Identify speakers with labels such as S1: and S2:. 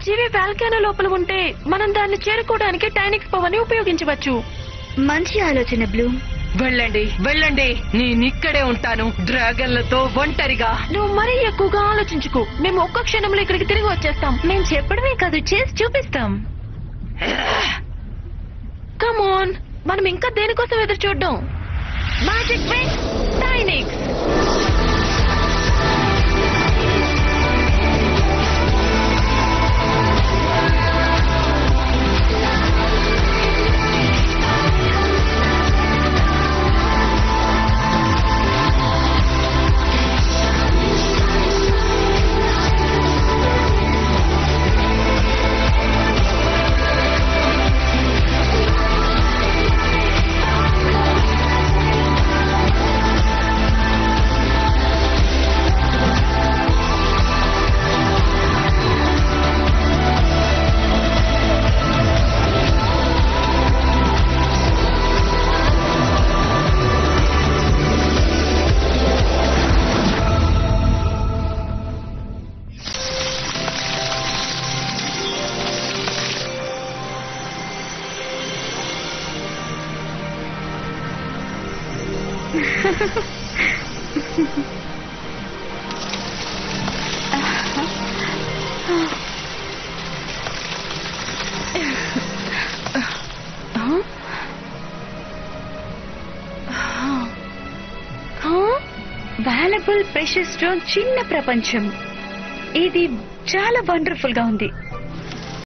S1: జీవి వాల్కానో లోపల ఉంటే మనం దాన్ని చేరుకోవడానికి టైనిక్స్ పవర్ ని ఉపయోగించవచ్చు.
S2: మంచి ఆలోచన బ్లూమ్.
S3: వెళ్ళండి వెళ్ళండి, నేనిక్కడే ఉంటాను డ్రాగన్లతో ఒంటరిగా.
S1: నువ్వు మరీ ఎక్కువగా ఆలోచించుకో. మేము ఒక్క క్షణంలో ఇక్కడికి తిరిగి వచ్చేస్తాం.
S2: మేము చెప్పడమే కాదు, చేసి చూపిస్తాం.
S1: కమోన్, మనం ఇంకా దేనికోసం ఎదురు చూడ్డం? మ్యాజిక్ వింగ్స్ టైనిక్స్.
S2: వాల్యుబుల్ ప్రెషర్ స్టోన్ చిన్న ప్రపంచం. ఇది చాలా వండర్ఫుల్ గా ఉంది.